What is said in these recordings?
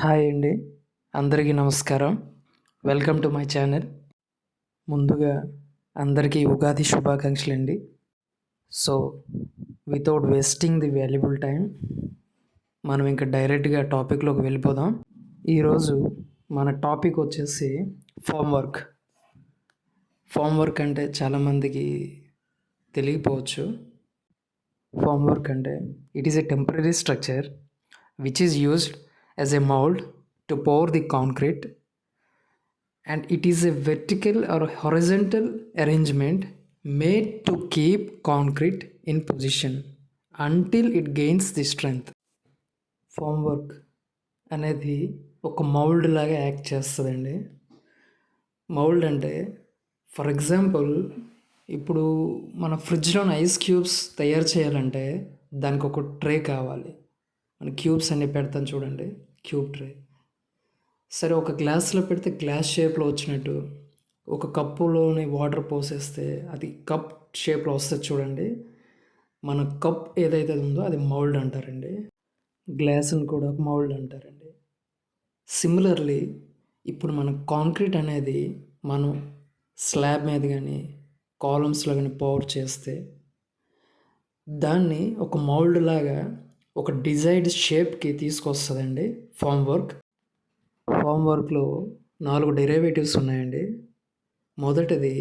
Hi అండి. అందరికీ నమస్కారం. Welcome to my channel. ముందుగా అందరికీ ఉగాది శుభాకాంక్షలండి. So, without wasting the valuable time మనం ఇంకా డైరెక్ట్‌గా టాపిక్‌లోకి వెళ్ళిపోదాం. ఈరోజు మన టాపిక్ వచ్చేసి ఫార్మ్ వర్క్. ఫార్మ్ వర్క్ అంటే చాలామందికి తెలియకపోవచ్చు. ఫార్మ్ వర్క్ అంటే it is a temporary structure which is used as a mold to pour the concrete, and it is a vertical or horizontal arrangement made to keep concrete in position until it gains the strength. Formwork అనేది ఒక mould లాగా act చేస్తుందండి. Mould అంటే for example ఇప్పుడు మన ఫ్రిడ్జ్లోని ice cubes తయారు చేయాలంటే దానికి ఒక ట్రే కావాలి. మన క్యూబ్స్ అన్ని పెడతాం చూడండి, క్యూబ్ ట్రే. సరే, ఒక గ్లాస్లో పెడితే గ్లాస్ షేప్లో వచ్చినట్టు, ఒక కప్పులోని వాటర్ పోసేస్తే అది కప్ షేప్లో వస్తుంది చూడండి. మన కప్ ఏదైతే ఉందో అది మౌల్డ్ అంటారండి. గ్లాస్ని కూడా ఒక మౌల్డ్ అంటారండి. సిమిలర్లీ ఇప్పుడు మన కాంక్రీట్ అనేది మనం స్లాబ్ మీద కానీ కాలమ్స్లో కానీ పవర్ చేస్తే దాన్ని ఒక మౌల్డ్ లాగా ఒక డిజైర్డ్ షేప్కి తీసుకొస్తుందండి ఫామ్ వర్క్. ఫామ్ వర్క్లో 4 డెరివేటివ్స్ ఉన్నాయండి. మొదటిది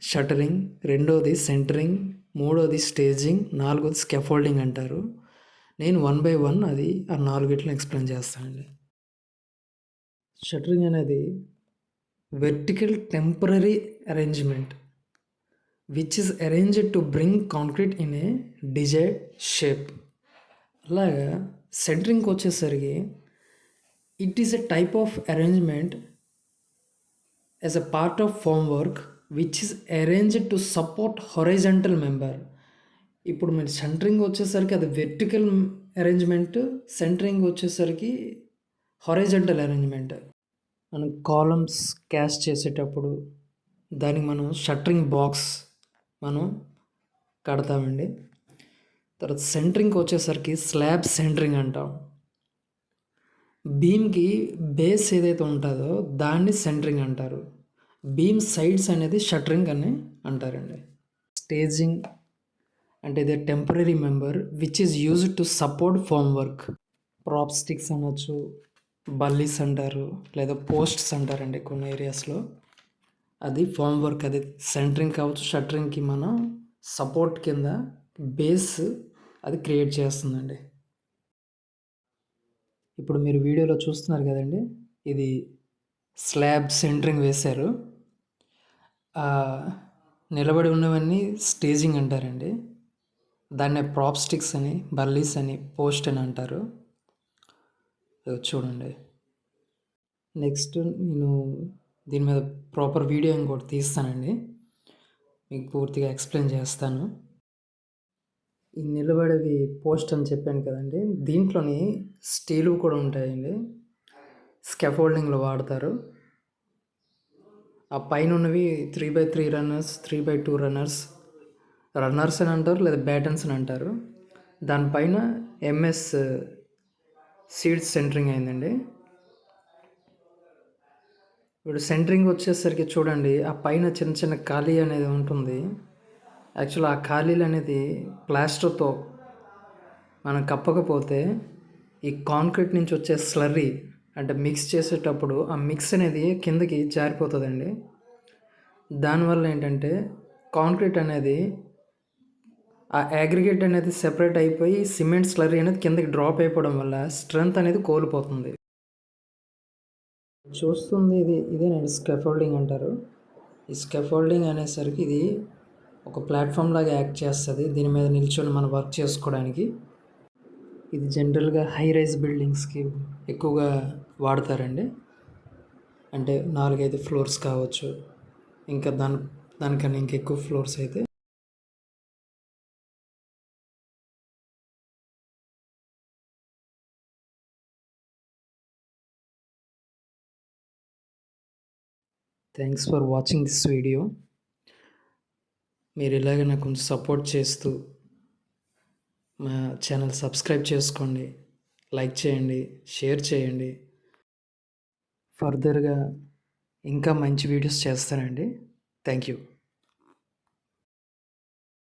షట్టరింగ్, రెండోది సెంటరింగ్, మూడోది స్టేజింగ్, నాలుగోది స్కాఫోల్డింగ్ అంటారు. నేను 1 బై 1 అది ఆ 4 ఎక్స్ప్లెయిన్ చేస్తానండి. షట్టరింగ్ అనేది vertical temporary arrangement which is arranged to bring concrete in a desired shape. అలాగా సెంటరింగ్కి వచ్చేసరికి it is a type of arrangement as a part of form work which is arranged to support horizontal member. ఇప్పుడు మీరు centering వచ్చేసరికి అది vertical arrangement, centering వచ్చేసరికి horizontal arrangement. మనం columns cast చేసేటప్పుడు దానికి మనం షట్టరింగ్ బాక్స్ మనం కడతామండి. తర్వాత సెంటరింగ్కి వచ్చేసరికి స్లాబ్ సెంటరింగ్ అంటాం. బీమ్కి బేస్ ఏదైతే ఉంటుందో దాన్ని సెంటరింగ్ అంటారు. బీమ్ సైడ్స్ అనేది షట్టరింగ్ అని అంటారండి. స్టేజింగ్ అంటే ఇది temporary member which is used to support form work. Prop sticks అనొచ్చు, బల్లీస్ అంటారు, లేదా పోస్ట్స్ అంటారండి కొన్ని ఏరియాస్లో. అది ఫామ్ వర్క్. అది సెంటరింగ్ కావచ్చు, షట్టరింగ్కి మనం సపోర్ట్ కింద బేస్ అది క్రియేట్ చేస్తుందండి. ఇప్పుడు మీరు వీడియోలో చూస్తున్నారు కదండి, ఇది స్లాబ్ సెంటరింగ్ వేశారు. నిలబడి ఉన్నవన్నీ స్టేజింగ్ అంటారండి. దాన్నే ప్రాప్ స్టిక్స్ అని, బల్లీస్ అని, పోస్ట్ అని అంటారు. చూడండి. నెక్స్ట్ నేను దీని మీద ప్రాపర్ వీడియో ఇంకోటి తీస్తానండి, మీకు పూర్తిగా ఎక్స్ప్లెయిన్ చేస్తాను. ఈ నిలబడేవి పోస్ట్ అని చెప్పాను కదండి, దీంట్లోని స్టీలు కూడా ఉంటాయండి. స్కాఫోల్డింగ్లో వాడతారు. ఆ పైన ఉన్నవి 3x3 రన్నర్స్, 3x2 రన్నర్స్ అని అంటారు, లేదా బ్యాటన్స్ అని అంటారు. దానిపైన ఎంఎస్ సీడ్స్ సెంటరింగ్ అయిందండి. ఇప్పుడు సెంటరింగ్ వచ్చేసరికి చూడండి, ఆ పైన చిన్న చిన్న ఖాళీ అనేది ఉంటుంది. యాక్చువల్ ఆ ఖాళీలు అనేది ప్లాస్టర్తో మనం కప్పకపోతే ఈ కాంక్రీట్ నుంచి వచ్చే స్లర్రీ అంటే మిక్స్ చేసేటప్పుడు ఆ మిక్స్ అనేది కిందకి జారిపోతుందండి. దానివల్ల ఏంటంటే కాంక్రీట్ అనేది ఆ అగ్రిగేట్ అనేది సెపరేట్ అయిపోయి సిమెంట్ స్లర్రీ అనేది కిందకి డ్రాప్ అయిపోవడం వల్ల స్ట్రెంగ్త్ అనేది కోల్పోతుంది. చూస్తుంది ఇదేనండి స్కాఫోల్డింగ్ అంటారు. ఈ స్కాఫోల్డింగ్ అనేసరికి ఇది ఒక ప్లాట్ఫామ్ లాగా యాక్ట్ చేస్తుంది దీని మీద నిల్చొని మనం వర్క్ చేసుకోవడానికి. ఇది జనరల్గా హై రైజ్ బిల్డింగ్స్కి ఎక్కువగా వాడతారండి. అంటే 4-5 ఫ్లోర్స్ కావచ్చు, ఇంకా దానికన్నా ఇంకెక్కువ ఫ్లోర్స్ అయితే. Thanks for watching this video. మీరు ఇలాగే నాకు కొంచెం సపోర్ట్ చేస్తూ మా ఛానల్ సబ్స్క్రైబ్ చేసుకోండి, లైక్ చేయండి, షేర్ చేయండి. ఫర్దర్‌గా ఇంకా మంచి వీడియోస్ చేస్తానండి. Thank you.